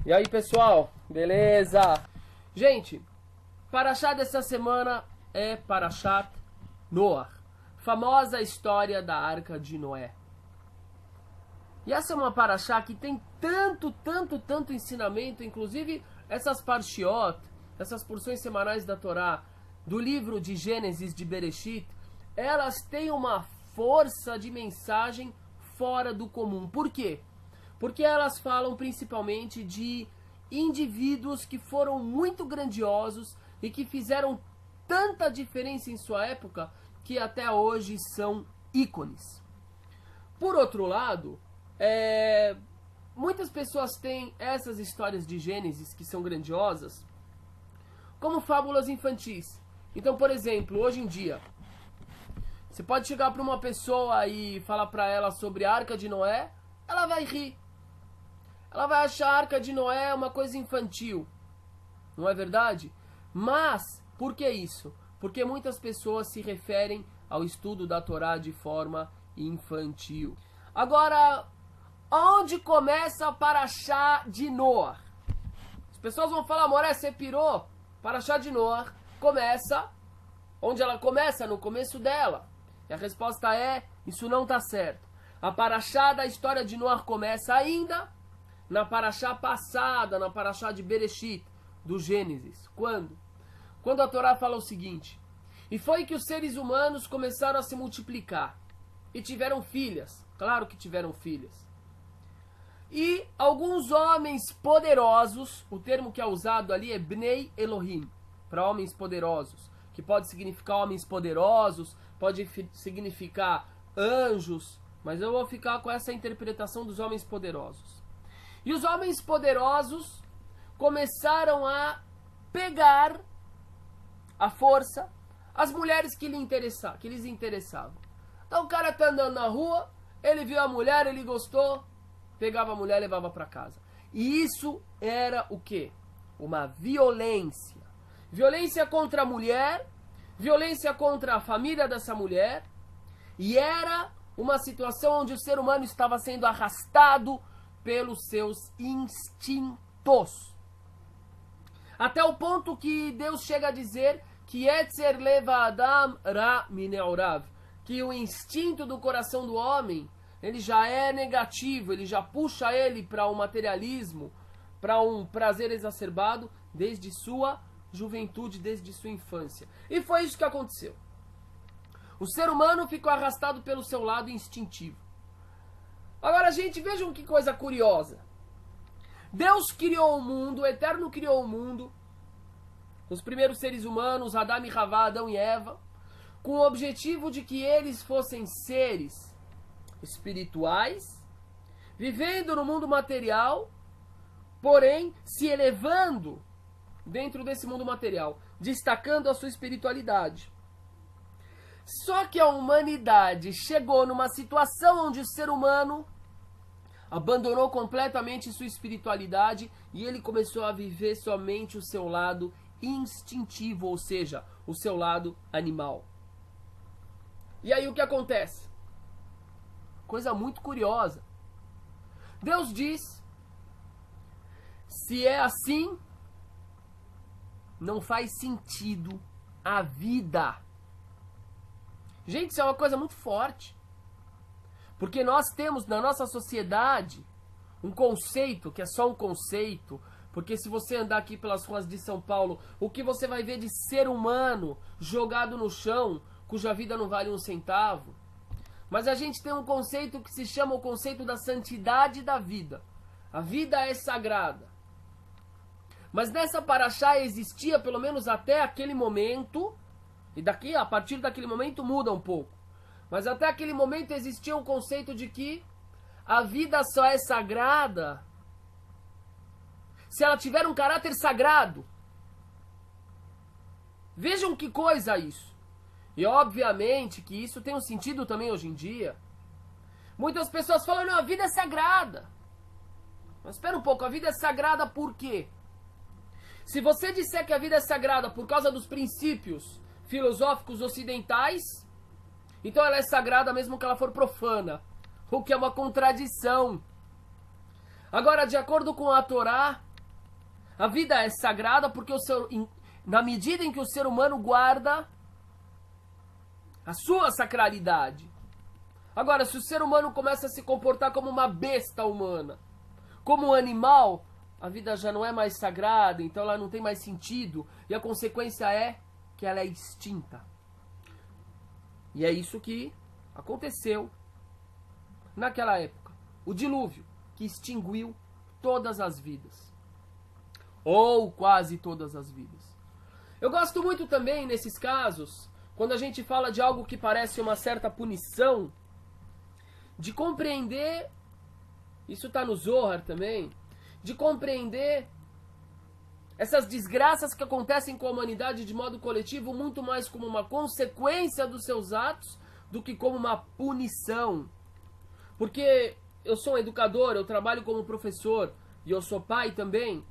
E aí, pessoal? Beleza? Gente, Parashá dessa semana é Parashat Noah, famosa história da Arca de Noé. E essa é uma Parashá que tem tanto ensinamento, inclusive essas parshiot, essas porções semanais da Torá, do livro de Gênesis, de Bereshit, elas têm uma força de mensagem fora do comum. Por quê? Porque elas falam principalmente de indivíduos que foram muito grandiosos e que fizeram tanta diferença em sua época que até hoje são ícones. Por outro lado, muitas pessoas têm essas histórias de Gênesis que são grandiosas como fábulas infantis. Então, por exemplo, hoje em dia, você pode chegar para uma pessoa e falar para ela sobre a Arca de Noé, ela vai rir. Ela vai achar a Arca de Noé uma coisa infantil. Não é verdade? Mas, por que isso? Porque muitas pessoas se referem ao estudo da Torá de forma infantil. Agora, onde começa a Parashá de Noah? As pessoas vão falar, Moré, você pirou? Parashá de Noah começa onde ela começa, no começo dela. E a resposta é, isso não está certo. A Parashá da história de Noah começa ainda na Parashá passada, na Parashá de Bereshit, do Gênesis. Quando? Quando a Torá fala o seguinte: e foi que os seres humanos começaram a se multiplicar e tiveram filhas. Claro que tiveram filhas. E alguns homens poderosos, o termo que é usado ali é Bnei Elohim, para homens poderosos, que pode significar homens poderosos, pode significar anjos, mas eu vou ficar com essa interpretação dos homens poderosos. E os homens poderosos começaram a pegar à força as mulheres que lhes interessavam. Então o cara tá andando na rua, ele viu a mulher, ele gostou, pegava a mulher e levava para casa. E isso era o quê? Uma violência. Violência contra a mulher, violência contra a família dessa mulher. E era uma situação onde o ser humano estava sendo arrastado pelos seus instintos. Até o ponto que Deus chega a dizer que Etzer leva Adam ra mineorav, que o instinto do coração do homem, ele já é negativo, ele já puxa ele para um materialismo, para um prazer exacerbado desde sua juventude, desde sua infância. E foi isso que aconteceu. O ser humano ficou arrastado pelo seu lado instintivo. Agora, gente, vejam que coisa curiosa. Deus criou o mundo, o Eterno criou o mundo, os primeiros seres humanos, Adão e Havá, Adão e Eva, com o objetivo de que eles fossem seres espirituais, vivendo no mundo material, porém se elevando dentro desse mundo material, destacando a sua espiritualidade. Só que a humanidade chegou numa situação onde o ser humano abandonou completamente sua espiritualidade e ele começou a viver somente o seu lado instintivo, ou seja, o seu lado animal. E aí o que acontece? Coisa muito curiosa. Deus diz, se é assim, não faz sentido a vida. Gente, isso é uma coisa muito forte. Porque nós temos na nossa sociedade um conceito, que é só um conceito, porque se você andar aqui pelas ruas de São Paulo, o que você vai ver de ser humano jogado no chão, cuja vida não vale um centavo. Mas a gente tem um conceito que se chama o conceito da santidade da vida. A vida é sagrada. Mas nessa Parashá existia, pelo menos até aquele momento, e daqui, a partir daquele momento muda um pouco. Mas até aquele momento existia um conceito de que a vida só é sagrada se ela tiver um caráter sagrado. Vejam que coisa isso. E obviamente que isso tem um sentido também hoje em dia. Muitas pessoas falam, não, a vida é sagrada. Mas espera um pouco, a vida é sagrada por quê? Se você disser que a vida é sagrada por causa dos princípios filosóficos ocidentais, então ela é sagrada mesmo que ela for profana, o que é uma contradição. Agora, de acordo com a Torá, A vida é sagrada porque na medida em que o ser humano guarda a sua sacralidade. Agora, se o ser humano começa a se comportar como uma besta humana, como um animal, a vida já não é mais sagrada, então ela não tem mais sentido, e a consequência é que ela é extinta. E é isso que aconteceu naquela época. O dilúvio, que extinguiu todas as vidas. Ou quase todas as vidas. Eu gosto muito também, nesses casos, quando a gente fala de algo que parece uma certa punição, de compreender, isso está no Zohar também, de compreender essas desgraças que acontecem com a humanidade de modo coletivo muito mais como uma consequência dos seus atos do que como uma punição. Porque eu sou um educador, eu trabalho como professor e eu sou pai também,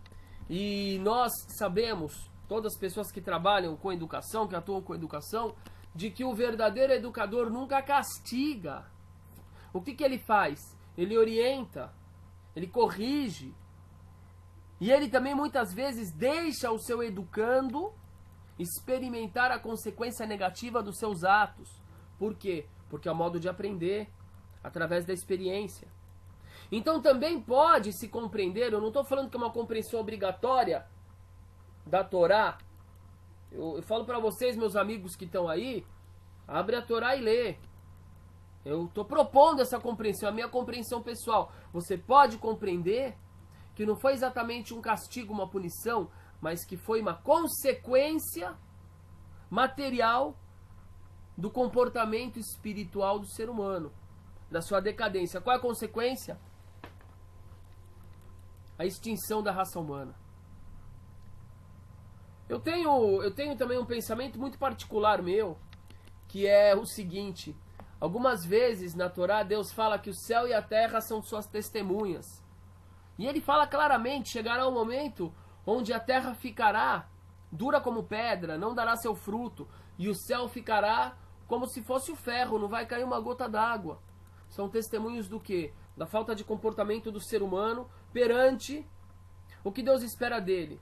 e nós sabemos, todas as pessoas que trabalham com educação, que atuam com educação, de que o verdadeiro educador nunca castiga. O que ele faz? Ele orienta, ele corrige. E ele também muitas vezes deixa o seu educando experimentar a consequência negativa dos seus atos. Por quê? Porque é o modo de aprender, através da experiência. Então também pode se compreender, eu não estou falando que é uma compreensão obrigatória da Torá. Eu falo para vocês, meus amigos que estão aí, abre a Torá e lê. Eu estou propondo essa compreensão, a minha compreensão pessoal. Você pode compreender que não foi exatamente um castigo, uma punição, mas que foi uma consequência material do comportamento espiritual do ser humano, da sua decadência. Qual é a consequência? A extinção da raça humana. Eu tenho também um pensamento muito particular meu, que é o seguinte: algumas vezes na Torá Deus fala que o céu e a terra são suas testemunhas. E ele fala claramente, chegará um momento onde a terra ficará dura como pedra, não dará seu fruto, e o céu ficará como se fosse o ferro, não vai cair uma gota d'água. São testemunhos do quê? Da falta de comportamento do ser humano perante o que Deus espera dele.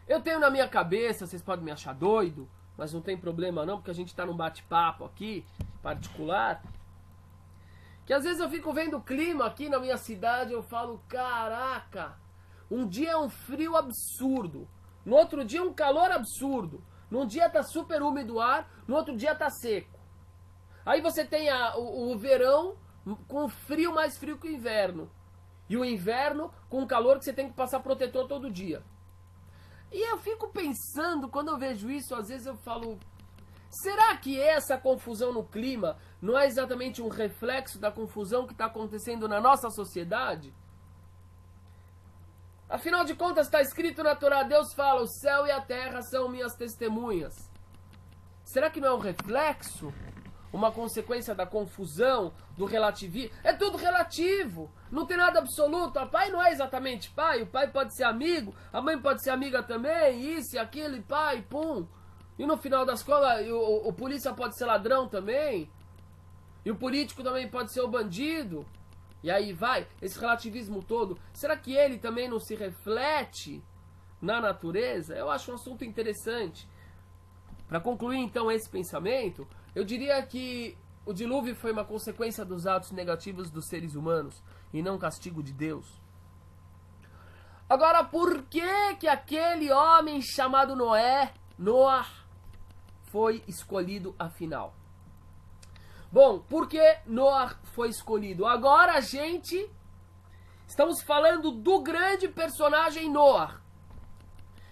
Eu tenho na minha cabeça, vocês podem me achar doido, mas não tem problema não, porque a gente está num bate-papo aqui, particular, que às vezes eu fico vendo o clima aqui na minha cidade e eu falo, caraca, um dia é um frio absurdo, no outro dia um calor absurdo, num dia tá super úmido o ar, no outro dia tá seco. Aí você tem o verão com frio, mais frio que o inverno, e o inverno com calor que você tem que passar protetor todo dia. E eu fico pensando, quando eu vejo isso, às vezes eu falo, será que essa confusão no clima não é exatamente um reflexo da confusão que está acontecendo na nossa sociedade? Afinal de contas, está escrito na Torá, Deus fala, o céu e a terra são minhas testemunhas. Será que não é um reflexo? Uma consequência da confusão, do relativismo? É tudo relativo, não tem nada absoluto. O pai não é exatamente pai, o pai pode ser amigo, a mãe pode ser amiga também, isso e aquilo, e pai, pum. E no final das contas, o polícia pode ser ladrão também. E o político também pode ser o bandido. E aí vai, esse relativismo todo. Será que ele também não se reflete na natureza? Eu acho um assunto interessante. Para concluir então esse pensamento, eu diria que o dilúvio foi uma consequência dos atos negativos dos seres humanos e não castigo de Deus. Agora, por que aquele homem chamado Noah, foi escolhido afinal? Bom, por que Noah foi escolhido? Agora estamos falando do grande personagem Noah.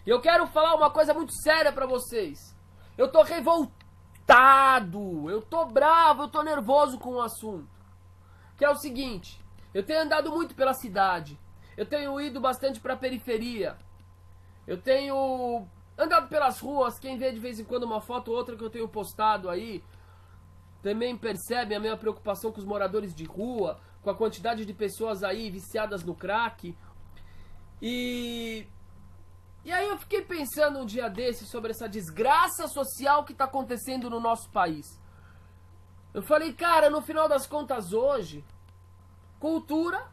E eu quero falar uma coisa muito séria para vocês. Eu tô revoltado, eu tô bravo, eu tô nervoso com o assunto. Que é o seguinte, eu tenho andado muito pela cidade. Eu tenho ido bastante para a periferia. Eu tenho andado pelas ruas, quem vê de vez em quando uma foto ou outra que eu tenho postado aí, também percebe a minha preocupação com os moradores de rua, com a quantidade de pessoas aí viciadas no crack. E aí eu fiquei pensando um dia desses sobre essa desgraça social que está acontecendo no nosso país. Eu falei, cara, no final das contas hoje, cultura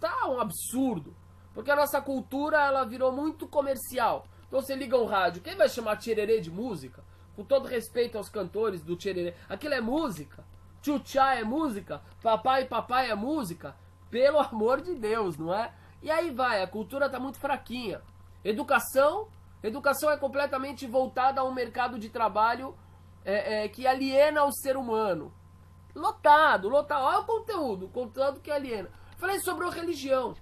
tá um absurdo. Porque a nossa cultura, ela virou muito comercial. Então você liga um rádio, quem vai chamar tchererê de música? Com todo respeito aos cantores do tchererê, aquilo é música? Tchutchá é música? Papai é música? Pelo amor de Deus, não é? E aí vai, a cultura tá muito fraquinha. Educação é completamente voltada a um mercado de trabalho que aliena o ser humano. Lotado. Olha o conteúdo que aliena. Falei sobre a religião.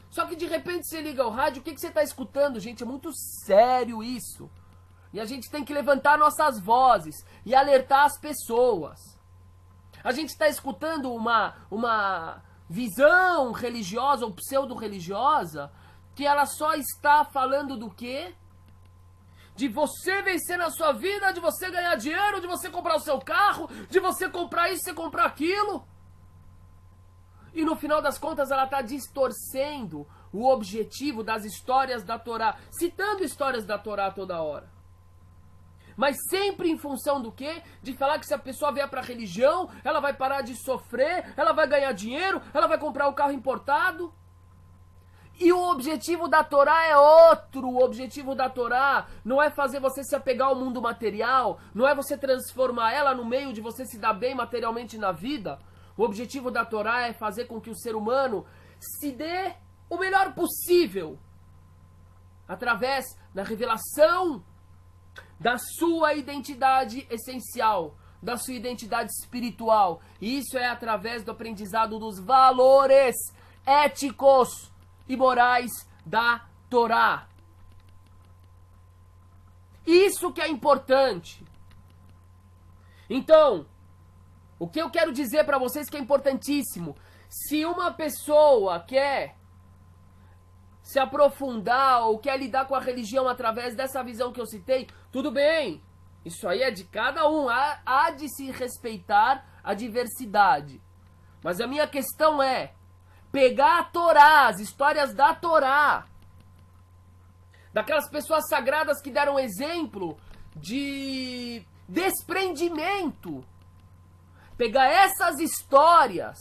Só que de repente você liga o rádio, o que você está escutando, gente? É muito sério isso. E a gente tem que levantar nossas vozes e alertar as pessoas. A gente está escutando uma visão religiosa ou pseudo-religiosa que ela só está falando do quê? De você vencer na sua vida, de você ganhar dinheiro, de você comprar o seu carro, de você comprar isso, você comprar aquilo. E no final das contas ela está distorcendo o objetivo das histórias da Torá, citando histórias da Torá toda hora. Mas sempre em função do quê? De falar que se a pessoa vier para a religião, ela vai parar de sofrer, ela vai ganhar dinheiro, ela vai comprar o carro importado. E o objetivo da Torá é outro. O objetivo da Torá não é fazer você se apegar ao mundo material, não é você transformar ela no meio de você se dar bem materialmente na vida. O objetivo da Torá é fazer com que o ser humano se dê o melhor possível através da revelação da sua identidade essencial, da sua identidade espiritual. E isso é através do aprendizado dos valores éticos e morais da Torá. Isso que é importante. Então, o que eu quero dizer para vocês que é importantíssimo, se uma pessoa quer se aprofundar ou quer lidar com a religião através dessa visão que eu citei, tudo bem. Isso aí é de cada um, há de se respeitar a diversidade. Mas a minha questão é pegar a Torá, as histórias da Torá, daquelas pessoas sagradas que deram exemplo de desprendimento, pegar essas histórias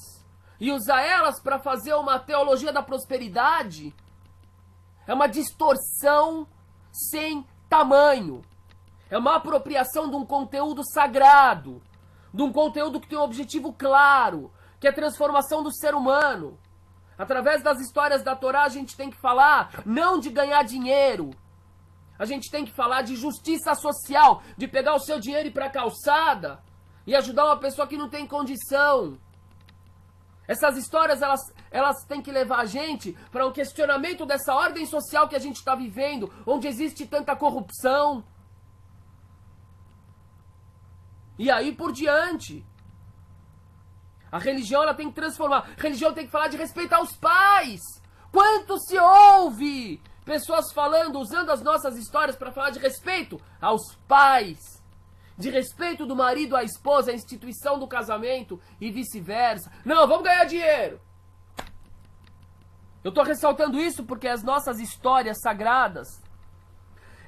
e usar elas para fazer uma teologia da prosperidade, é uma distorção sem tamanho. É uma apropriação de um conteúdo sagrado, de um conteúdo que tem um objetivo claro, que é a transformação do ser humano. Através das histórias da Torá a gente tem que falar não de ganhar dinheiro. A gente tem que falar de justiça social, de pegar o seu dinheiro e ir para a calçada e ajudar uma pessoa que não tem condição. Essas histórias, elas têm que levar a gente para um questionamento dessa ordem social que a gente está vivendo, onde existe tanta corrupção. E aí por diante. A religião, ela tem que transformar. A religião tem que falar de respeitar os pais. Quanto se ouve pessoas falando, usando as nossas histórias para falar de respeito aos pais. De respeito do marido à esposa, à instituição do casamento e vice-versa. Não, vamos ganhar dinheiro. Eu estou ressaltando isso porque as nossas histórias sagradas,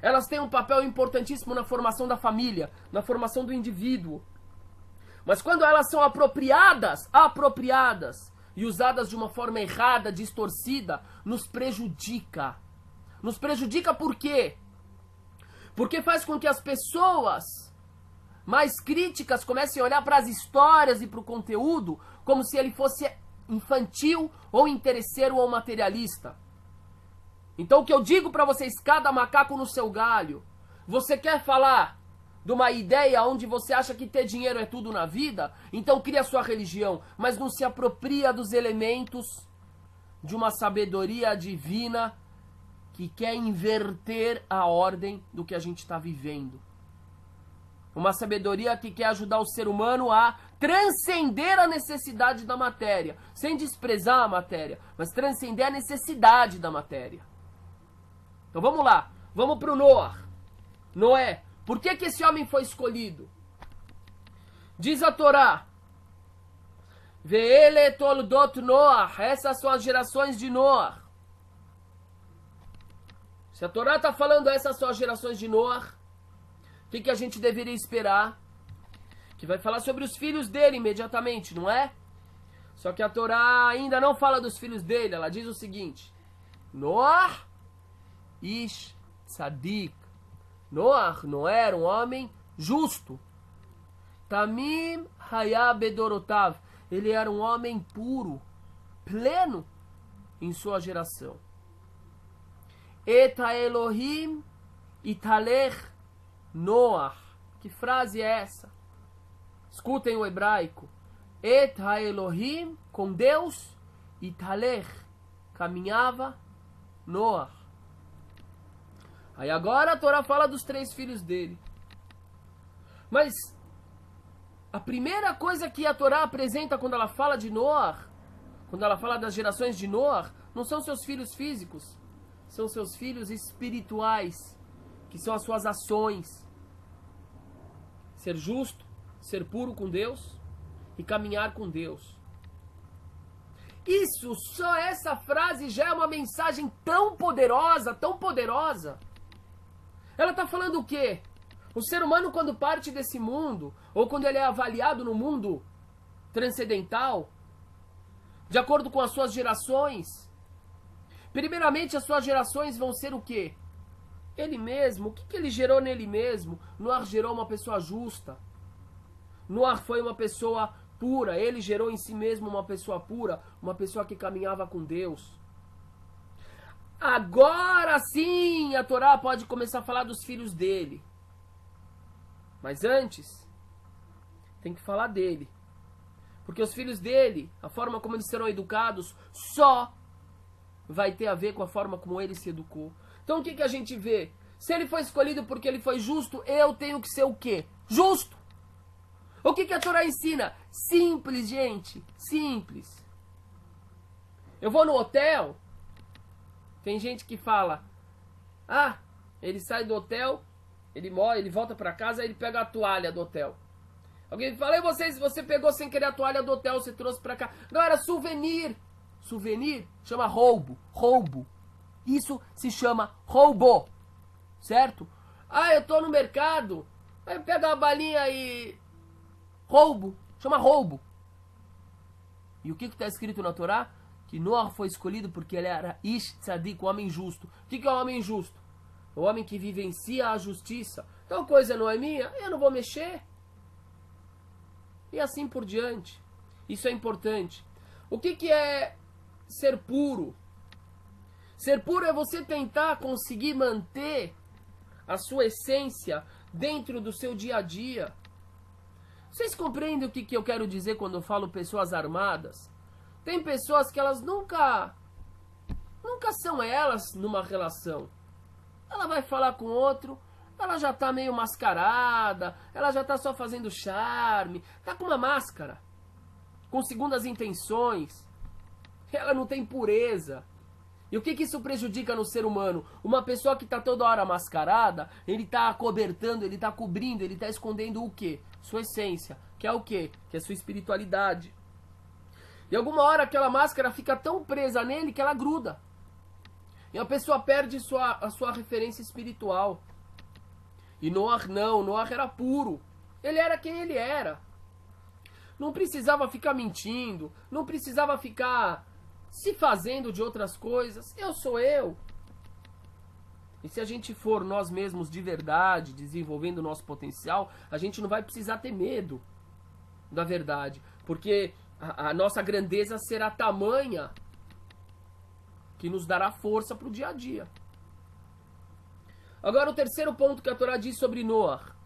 elas têm um papel importantíssimo na formação da família, na formação do indivíduo. Mas quando elas são apropriadas e usadas de uma forma errada, distorcida, nos prejudica. Nos prejudica por quê? Porque faz com que as pessoas mais críticas comecem a olhar para as histórias e para o conteúdo como se ele fosse infantil ou interesseiro ou materialista. Então o que eu digo para vocês, cada macaco no seu galho. Você quer falar de uma ideia onde você acha que ter dinheiro é tudo na vida? Então cria a sua religião, mas não se apropria dos elementos de uma sabedoria divina que quer inverter a ordem do que a gente está vivendo. Uma sabedoria que quer ajudar o ser humano a transcender a necessidade da matéria. Sem desprezar a matéria, mas transcender a necessidade da matéria. Então vamos lá. Vamos para o Noé. Por que esse homem foi escolhido? Diz a Torá. Ve'ele toldot Noah. Essas são as gerações de Noah. Se a Torá está falando essas são as gerações de Noah, o que a gente deveria esperar? Que vai falar sobre os filhos dele imediatamente, não é? Só que a Torá ainda não fala dos filhos dele. Ela diz o seguinte. Noah ish tzadik. Noah não era um homem justo. Tamim haya bedorotav. Ele era um homem puro, pleno em sua geração. Eta Elohim italech Noah. Que frase é essa? Escutem o hebraico. Eta Elohim, com Deus, italech, caminhava Noah. Aí agora a Torá fala dos 3 filhos dele. Mas a primeira coisa que a Torá apresenta quando ela fala de Noah, quando ela fala das gerações de Noah, não são seus filhos físicos, são seus filhos espirituais, que são as suas ações. Ser justo, ser puro com Deus e caminhar com Deus. Isso, só essa frase já é uma mensagem tão poderosa, tão poderosa. Ela está falando o quê? O ser humano, quando parte desse mundo, ou quando ele é avaliado no mundo transcendental, de acordo com as suas gerações, primeiramente as suas gerações vão ser o quê? Ele mesmo. O que ele gerou nele mesmo? Noah gerou uma pessoa justa. Noah foi uma pessoa pura. Ele gerou em si mesmo uma pessoa pura, uma pessoa que caminhava com Deus. Agora sim a Torá pode começar a falar dos filhos dele. Mas antes, tem que falar dele. Porque os filhos dele, a forma como eles serão educados, só vai ter a ver com a forma como ele se educou. Então o que a gente vê? Se ele foi escolhido porque ele foi justo, eu tenho que ser o quê? Justo! O que a Torá ensina? Simples, gente. Simples. Eu vou no hotel, tem gente que fala, ele sai do hotel, ele volta pra casa, ele pega a toalha do hotel. Alguém fala, e você pegou sem querer a toalha do hotel, você trouxe pra cá. Não, era souvenir. Souvenir chama roubo. Roubo. Isso se chama roubo. Certo? Eu tô no mercado, aí pega a balinha e... Roubo. Chama roubo. E o que está escrito na Torá? Que Noah foi escolhido porque ele era Ish Tzadik, o homem justo. O que é o homem justo? O homem que vivencia a justiça. Então a coisa não é minha, eu não vou mexer. E assim por diante. Isso é importante. O que é ser puro? Ser puro é você tentar conseguir manter a sua essência dentro do seu dia a dia. Vocês compreendem o que eu quero dizer quando eu falo pessoas armadas? Tem pessoas que elas nunca são elas numa relação. Ela vai falar com outro, ela já tá meio mascarada, ela já tá só fazendo charme, tá com uma máscara, com segundas intenções. Ela não tem pureza. E o que isso prejudica no ser humano? Uma pessoa que está toda hora mascarada, ele está acobertando, ele está cobrindo, ele está escondendo o quê? Sua essência. Que é o quê? Que é sua espiritualidade. E alguma hora aquela máscara fica tão presa nele que ela gruda. E a pessoa perde a sua referência espiritual. E Noah não, Noah era puro. Ele era quem ele era. Não precisava ficar mentindo, não precisava ficar se fazendo de outras coisas. Eu sou eu. E se a gente for nós mesmos de verdade, desenvolvendo o nosso potencial, a gente não vai precisar ter medo da verdade. Porque a nossa grandeza será tamanha que nos dará força para o dia a dia. Agora o terceiro ponto que a Torá diz sobre Noah.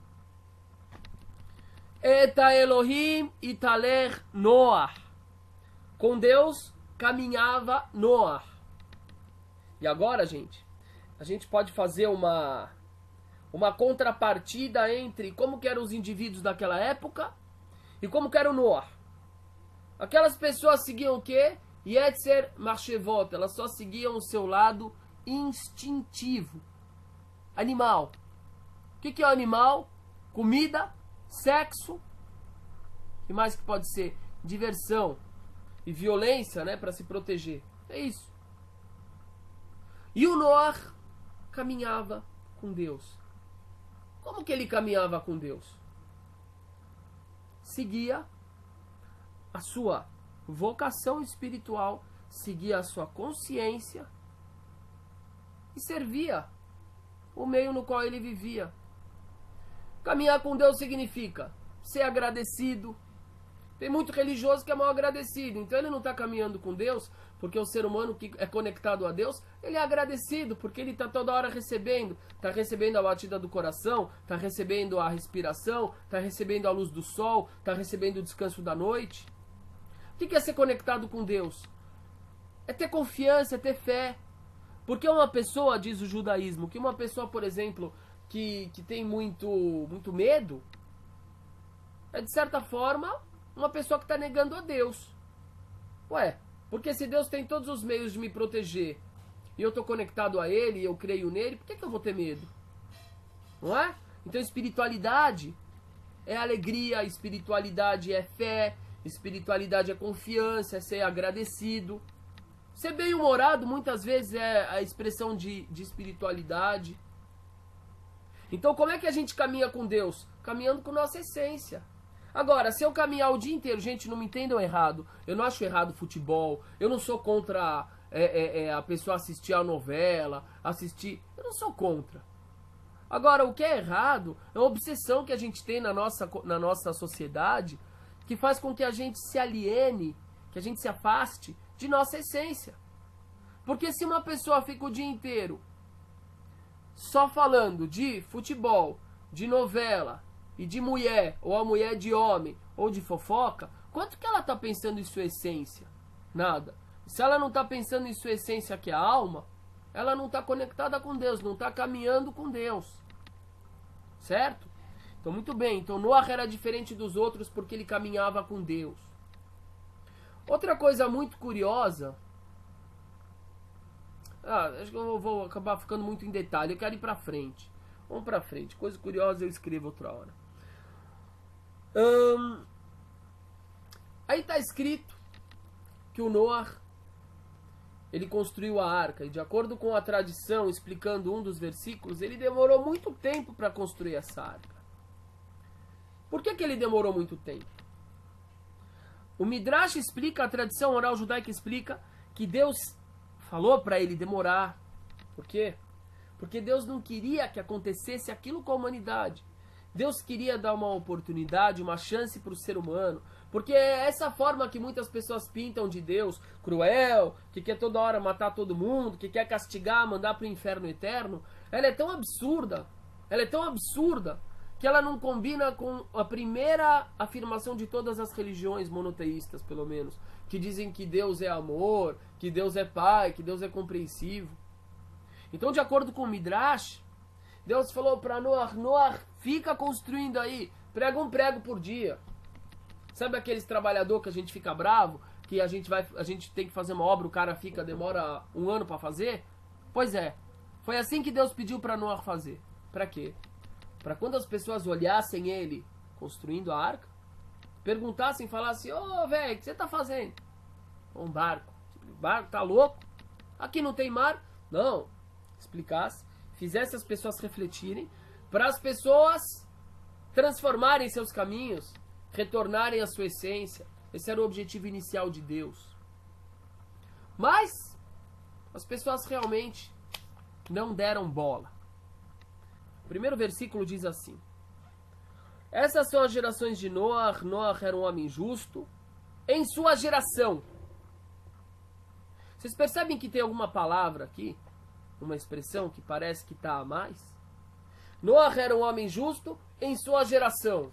Eta Elohim italer Noah. Com Deus caminhava Noah. E agora, gente, a gente pode fazer uma contrapartida entre como que eram os indivíduos daquela época e como que era o Noah. Aquelas pessoas seguiam o quê? Yetzer Marshevot. Elas só seguiam o seu lado instintivo. Animal. O que é o animal? Comida, sexo. O que mais que pode ser? Diversão e violência, né, para se proteger. É isso. E o Noah caminhava com Deus. Como que ele caminhava com Deus? Seguia a sua vocação espiritual, seguia a sua consciência e servia o meio no qual ele vivia. Caminhar com Deus significa ser agradecido. Tem muito religioso que é mal agradecido, então ele não está caminhando com Deus, porque o ser humano que é conectado a Deus, ele é agradecido, porque ele está toda hora recebendo. Está recebendo a batida do coração, está recebendo a respiração, está recebendo a luz do sol, está recebendo o descanso da noite. O que é ser conectado com Deus? É ter confiança, é ter fé. Porque uma pessoa, diz o judaísmo, que uma pessoa, por exemplo, que tem muito medo, é de certa forma uma pessoa que está negando a Deus. Ué, porque se Deus tem todos os meios de me proteger e eu estou conectado a Ele e eu creio nele, por que eu vou ter medo? Não é? Então espiritualidade é alegria, espiritualidade é fé, espiritualidade é confiança, é ser agradecido. Ser bem-humorado muitas vezes é a expressão de espiritualidade. Então como é que a gente caminha com Deus? Caminhando com nossa essência. Agora, se eu caminhar o dia inteiro, gente, não me entendam errado, eu não acho errado futebol, eu não sou contra a pessoa assistir a novela, eu não sou contra. Agora, o que é errado é uma obsessão que a gente tem na nossa sociedade, que faz com que a gente se aliene, que a gente se afaste de nossa essência. Porque se uma pessoa fica o dia inteiro só falando de futebol, de novela e de mulher, ou a mulher de homem, ou de fofoca, quanto que ela está pensando em sua essência? Nada. Se ela não está pensando em sua essência, que é a alma, ela não está conectada com Deus, não está caminhando com Deus. Certo? Então, muito bem. Então, Noah era diferente dos outros porque ele caminhava com Deus. Outra coisa muito curiosa... acho que eu vou acabar ficando muito em detalhe. Eu quero ir pra frente. Vamos pra frente. Coisa curiosa eu escrevo outra hora. Aí está escrito que o Noah, ele construiu a arca. E de acordo com a tradição, explicando um dos versículos, ele demorou muito tempo para construir essa arca. Por que ele demorou muito tempo? O Midrash explica, a tradição oral judaica explica, que Deus falou para ele demorar. Por quê? Porque Deus não queria que acontecesse aquilo com a humanidade. Deus queria dar uma oportunidade, uma chance para o ser humano. Porque essa forma que muitas pessoas pintam de Deus, cruel, que quer toda hora matar todo mundo, que quer castigar, mandar para o inferno eterno, ela é tão absurda, que ela não combina com a primeira afirmação de todas as religiões monoteístas, pelo menos, que dizem que Deus é amor, que Deus é pai, que Deus é compreensivo. Então, de acordo com o Midrash, Deus falou para Noah, fica construindo aí, prega um prego por dia. Sabe aqueles trabalhadores que a gente fica bravo, que a gente tem que fazer uma obra, o cara demora um ano para fazer? Pois é, foi assim que Deus pediu para Noah fazer. Para quê? Para quando as pessoas olhassem ele construindo a arca, perguntassem, falassem, velho, o que você tá fazendo? Um barco. O barco tá louco? Aqui não tem mar? Não. Explicasse, fizesse as pessoas refletirem, para as pessoas transformarem seus caminhos, retornarem à sua essência. Esse era o objetivo inicial de Deus. Mas as pessoas realmente não deram bola. O primeiro versículo diz assim: essas são as gerações de Noah. Noah era um homem justo em sua geração. Vocês percebem que tem alguma palavra aqui, uma expressão que parece que está a mais? Noah era um homem justo em sua geração.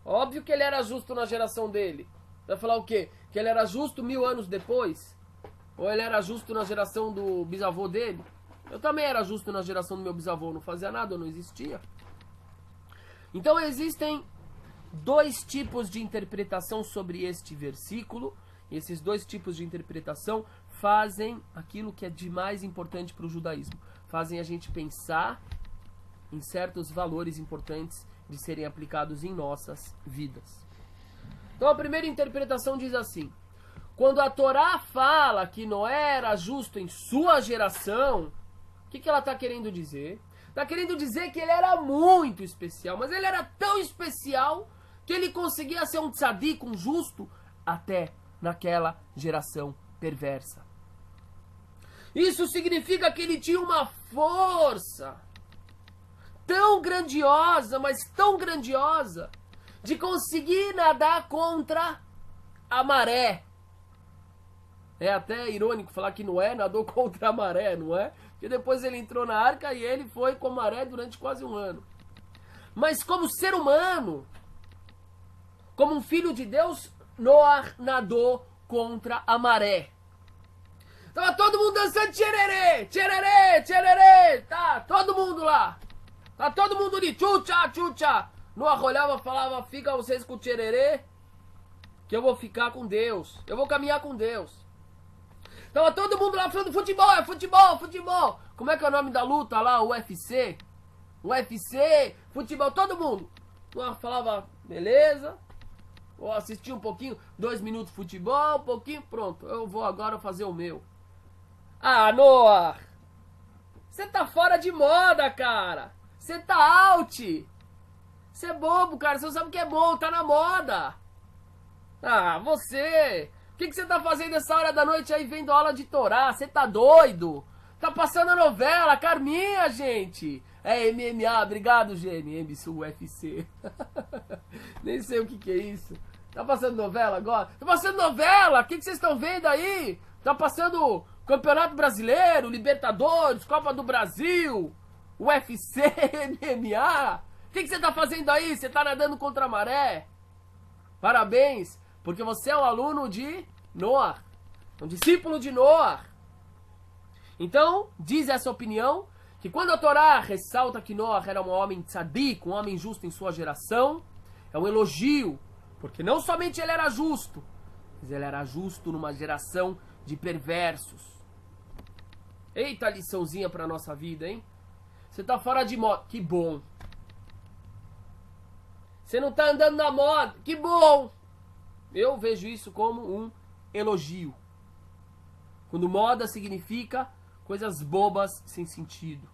Óbvio que ele era justo na geração dele. Vai falar o quê? Que ele era justo 1000 anos depois? Ou ele era justo na geração do bisavô dele? Eu também era justo na geração do meu bisavô. Não fazia nada, eu não existia. Então existem dois tipos de interpretação sobre este versículo. E esses dois tipos de interpretação fazem aquilo que é de mais importante para o judaísmo. Fazem a gente pensar em certos valores importantes de serem aplicados em nossas vidas. Então a primeira interpretação diz assim: quando a Torá fala que Noé era justo em sua geração, o que ela está querendo dizer? Está querendo dizer que ele era muito especial, mas ele era tão especial que ele conseguia ser um tzadik, um justo, até naquela geração perversa. Isso significa que ele tinha uma força tão grandiosa, mas tão grandiosa, de conseguir nadar contra a maré. É até irônico falar que Noé nadou contra a maré, não é? Porque depois ele entrou na arca e ele foi com a maré durante quase um ano. Mas como ser humano, como um filho de Deus, Noé nadou contra a maré. Tava todo mundo dançando tchererê, tchererê, tchererê, tá todo mundo lá. Tá todo mundo ali, tchutchá, tchutchá. Noé olhava e falava, fica vocês com o tchererê, que eu vou ficar com Deus. Eu vou caminhar com Deus. Tava todo mundo lá falando futebol, é futebol, futebol. Como é que é o nome da luta lá, o UFC? UFC, futebol, todo mundo. Noé falava, beleza. Vou assistir um pouquinho, 2 minutos de futebol, um pouquinho, pronto. Eu vou agora fazer o meu. Ah, Noé, você tá fora de moda, cara. Você tá out. Você é bobo, cara. Você não sabe o que é bom, tá na moda. Ah, você. O que você tá fazendo essa hora da noite aí vendo aula de Torá? Você tá doido? Tá passando a novela, Carminha, gente. É MMA, obrigado, GNM, UFC. Nem sei o que é isso. Tá passando novela agora? Tá passando novela? O que vocês estão vendo aí? Tá passando Campeonato Brasileiro, Libertadores, Copa do Brasil, UFC, MMA. O que você tá fazendo aí? Você tá nadando contra a maré? Parabéns, porque você é um aluno de Noé, um discípulo de Noé. Então, diz essa opinião, que quando a Torá ressalta que Noé era um homem tzadik, um homem justo em sua geração, é um elogio, porque não somente ele era justo, mas ele era justo numa geração de perversos. Eita liçãozinha pra nossa vida, hein? Você tá fora de moda, que bom. Você não tá andando na moda, que bom. Eu vejo isso como um elogio. Quando moda significa coisas bobas sem sentido.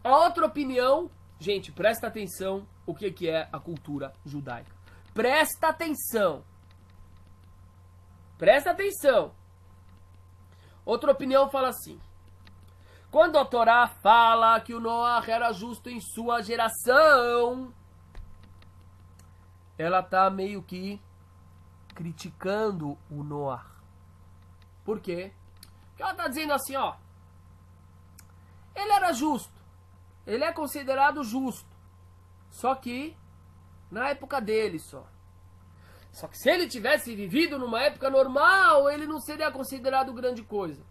A outra opinião, gente, presta atenção o que é a cultura judaica. Presta atenção. Presta atenção. Outra opinião fala assim. Quando a Torá fala que o Noé era justo em sua geração, ela está meio que criticando o Noé. Por quê? Porque ela está dizendo assim, ó. Ele era justo. Ele é considerado justo. Só que na época dele só. Só que se ele tivesse vivido numa época normal, ele não seria considerado grande coisa.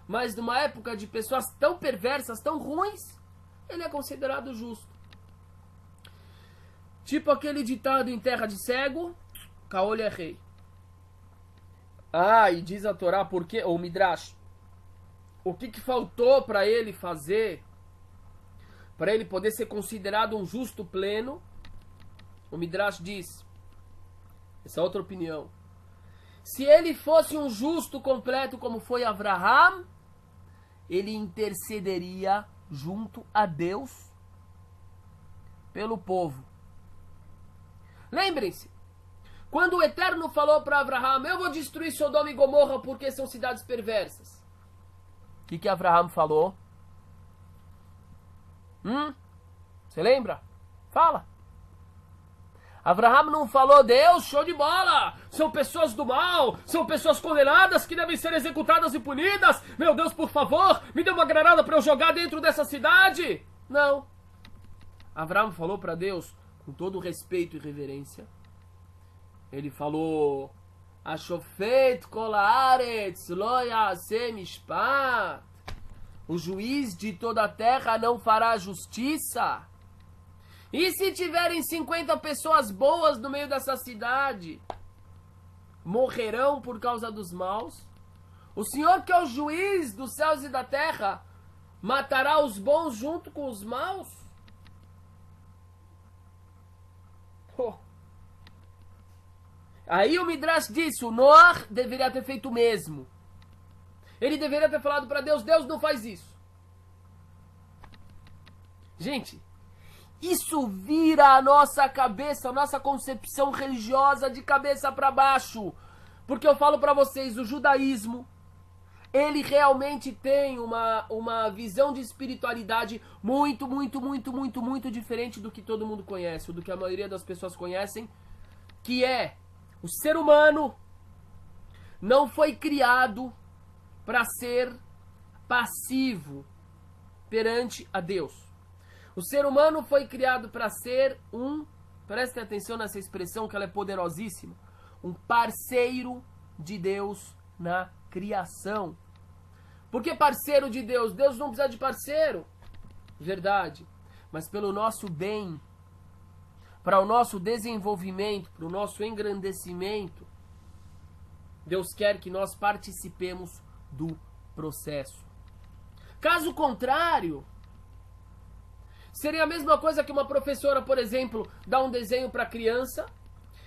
Mas numa época de pessoas tão perversas, tão ruins, ele é considerado justo. Tipo aquele ditado em terra de cego, caolho é rei. Ah, e diz a Torá por quê? Ou Midrash. O que faltou para ele fazer, para ele poder ser considerado um justo pleno? O Midrash diz, essa é outra opinião. Se ele fosse um justo completo como foi Avraham, ele intercederia junto a Deus pelo povo. Lembrem-se, quando o Eterno falou para Avraham, eu vou destruir Sodoma e Gomorra porque são cidades perversas. O que Avraham falou? Você lembra? Fala. Avraham não falou, Deus, show de bola, são pessoas do mal, são pessoas condenadas que devem ser executadas e punidas. Meu Deus, por favor, me dê uma granada para eu jogar dentro dessa cidade. Não. Avraham falou para Deus, com todo respeito e reverência, ele falou, Ashofet kol haaretz lo ya'aseh mishpat. O juiz de toda a terra não fará justiça. E se tiverem 50 pessoas boas no meio dessa cidade, morrerão por causa dos maus? O Senhor, que é o juiz dos céus e da terra, matará os bons junto com os maus? Oh. Aí o Midrash disse, o Noé deveria ter feito o mesmo. Ele deveria ter falado para Deus, Deus não faz isso. Gente, isso vira a nossa cabeça, a nossa concepção religiosa de cabeça para baixo. Porque eu falo para vocês, o judaísmo ele realmente tem uma visão de espiritualidade muito, muito, muito, muito, muito diferente do que todo mundo conhece, ou do que a maioria das pessoas conhecem, que é o ser humano não foi criado para ser passivo perante a Deus. O ser humano foi criado para ser prestem atenção nessa expressão que ela é poderosíssima, um parceiro de Deus na criação. Por que parceiro de Deus? Deus não precisa de parceiro. Verdade. Mas pelo nosso bem, para o nosso desenvolvimento, para o nosso engrandecimento, Deus quer que nós participemos do processo. Caso contrário, seria a mesma coisa que uma professora, por exemplo, dá um desenho para a criança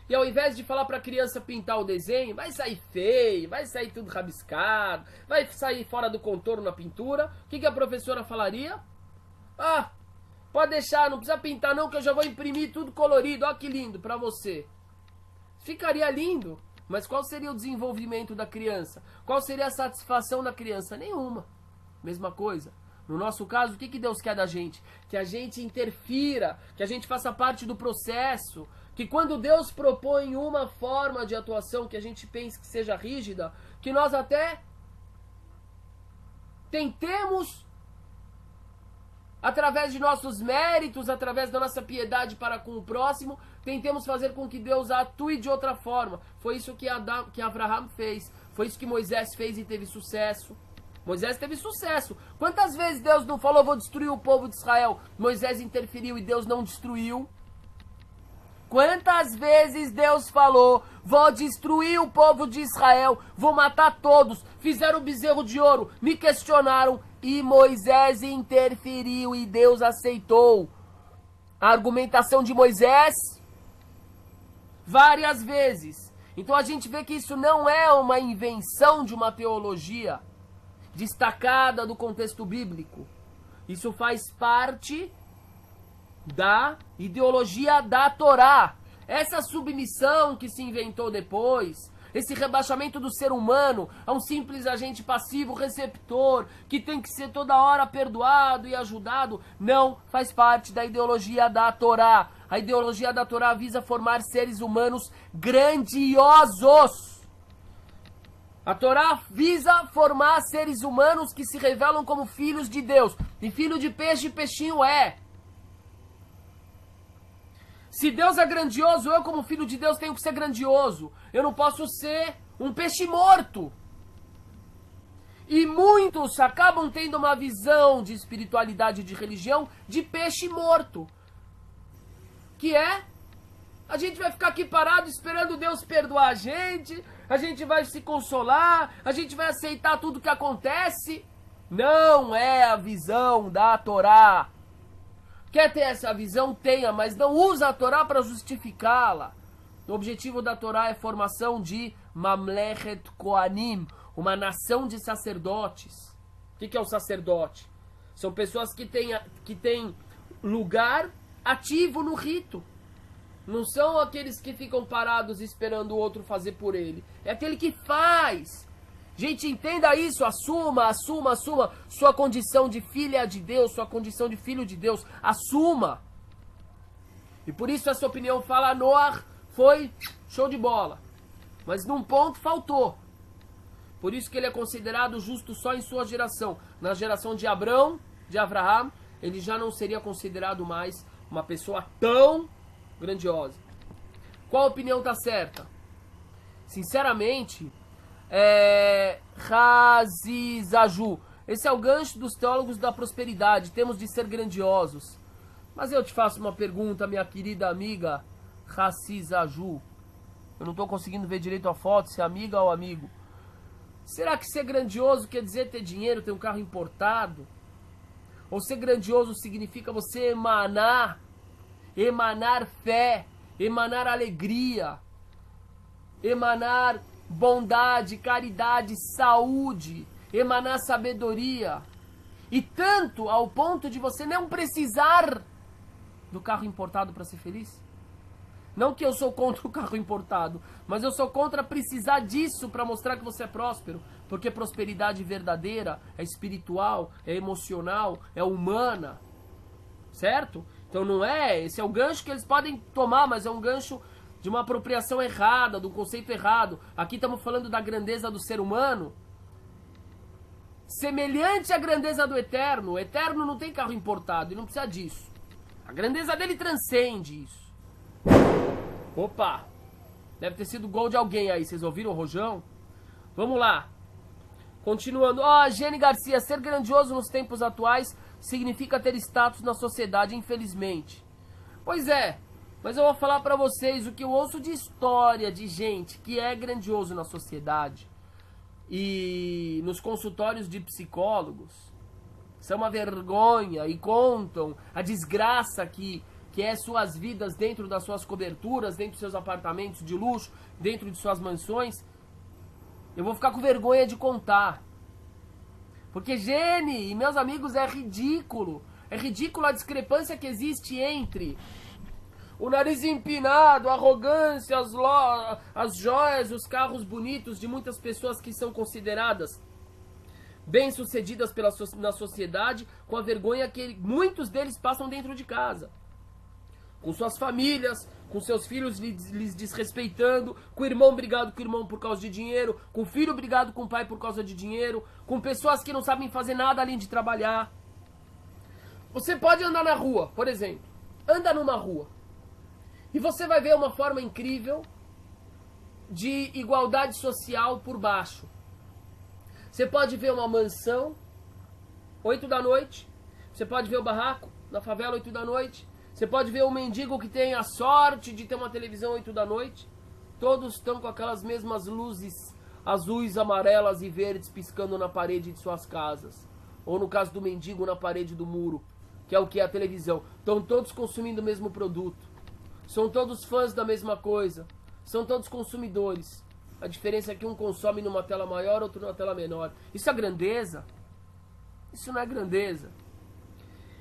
e ao invés de falar para a criança pintar o desenho, vai sair feio, vai sair tudo rabiscado, vai sair fora do contorno na pintura, o que a professora falaria? Ah, pode deixar, não precisa pintar não, que eu já vou imprimir tudo colorido, ó que lindo para você. Ficaria lindo, mas qual seria o desenvolvimento da criança? Qual seria a satisfação da criança? Nenhuma. Mesma coisa. No nosso caso, o que Deus quer da gente? Que a gente interfira, que a gente faça parte do processo, que quando Deus propõe uma forma de atuação que a gente pense que seja rígida, que nós até tentemos, através de nossos méritos, através da nossa piedade para com o próximo, tentemos fazer com que Deus atue de outra forma. Foi isso que Abraham fez, foi isso que Moisés fez e teve sucesso. Moisés teve sucesso. Quantas vezes Deus não falou, vou destruir o povo de Israel? Moisés interferiu e Deus não destruiu. Quantas vezes Deus falou, vou destruir o povo de Israel, vou matar todos, fizeram o bezerro de ouro, me questionaram e Moisés interferiu e Deus aceitou a argumentação de Moisés várias vezes. Então a gente vê que isso não é uma invenção de uma teologia destacada do contexto bíblico. Isso faz parte da ideologia da Torá. Essa submissão que se inventou depois, esse rebaixamento do ser humano a um simples agente passivo receptor, que tem que ser toda hora perdoado e ajudado, não faz parte da ideologia da Torá. A ideologia da Torá visa formar seres humanos grandiosos. A Torá visa formar seres humanos que se revelam como filhos de Deus. E filho de peixe, peixinho é. Se Deus é grandioso, eu como filho de Deus tenho que ser grandioso. Eu não posso ser um peixe morto. E muitos acabam tendo uma visão de espiritualidade e de religião de peixe morto. Que é, a gente vai ficar aqui parado esperando Deus perdoar a gente vai se consolar, a gente vai aceitar tudo que acontece. Não é a visão da Torá. Quer ter essa visão? Tenha, mas não usa a Torá para justificá-la. O objetivo da Torá é a formação de Mamlechet Kohanim, uma nação de sacerdotes. O que é o sacerdote? São pessoas que têm lugar ativo no rito. Não são aqueles que ficam parados esperando o outro fazer por ele. É aquele que faz. Gente, entenda isso, assuma sua condição de filha de Deus, sua condição de filho de Deus, assuma. E por isso essa opinião fala, Noah foi show de bola. Mas num ponto faltou. Por isso que ele é considerado justo só em sua geração. Na geração de Abrão, de Abraham, ele já não seria considerado mais uma pessoa tão grandiosa. Qual a opinião está certa? Sinceramente, Razizaju. Esse é o gancho dos teólogos da prosperidade. Temos de ser grandiosos. Mas eu te faço uma pergunta, minha querida amiga Razizaju. Eu não estou conseguindo ver direito a foto, se é amiga ou amigo. Será que ser grandioso quer dizer ter dinheiro, ter um carro importado? Ou ser grandioso significa você emanar fé, emanar alegria, emanar bondade, caridade, saúde, emanar sabedoria. E tanto ao ponto de você não precisar do carro importado para ser feliz? Não que eu sou contra o carro importado, mas eu sou contra precisar disso para mostrar que você é próspero. Porque prosperidade verdadeira é espiritual, é emocional, é humana. Certo? Então não é, esse é o gancho que eles podem tomar, mas é um gancho de uma apropriação errada, do conceito errado. Aqui estamos falando da grandeza do ser humano, semelhante à grandeza do Eterno. O Eterno não tem carro importado e não precisa disso. A grandeza dele transcende isso. Opa! Deve ter sido gol de alguém aí, vocês ouviram o rojão? Vamos lá. Continuando. Gene Garcia, ser grandioso nos tempos atuais significa ter status na sociedade, infelizmente. Pois é, mas eu vou falar pra vocês o que eu ouço de história de gente que é grandioso na sociedade e nos consultórios de psicólogos. Isso é uma vergonha e contam a desgraça que é suas vidas dentro das suas coberturas, dentro dos seus apartamentos de luxo, dentro de suas mansões. Eu vou ficar com vergonha de contar. Porque, Gene e meus amigos, é ridículo. É ridículo a discrepância que existe entre o nariz empinado, a arrogância, as joias, os carros bonitos de muitas pessoas que são consideradas bem-sucedidas na sociedade, com a vergonha que muitos deles passam dentro de casa. Com suas famílias, com seus filhos lhes desrespeitando, com o irmão brigado com o irmão por causa de dinheiro, com o filho brigado com o pai por causa de dinheiro, com pessoas que não sabem fazer nada além de trabalhar. Você pode andar na rua, por exemplo, anda numa rua, e você vai ver uma forma incrível de igualdade social por baixo. Você pode ver uma mansão, 8 da noite, você pode ver o barraco na favela, 8 da noite, você pode ver um mendigo que tem a sorte de ter uma televisão 8 da noite. Todos estão com aquelas mesmas luzes azuis, amarelas e verdes piscando na parede de suas casas. Ou no caso do mendigo, na parede do muro, que é o que é a televisão. Estão todos consumindo o mesmo produto. São todos fãs da mesma coisa. São todos consumidores. A diferença é que um consome numa tela maior, outro numa tela menor. Isso é grandeza? Isso não é grandeza.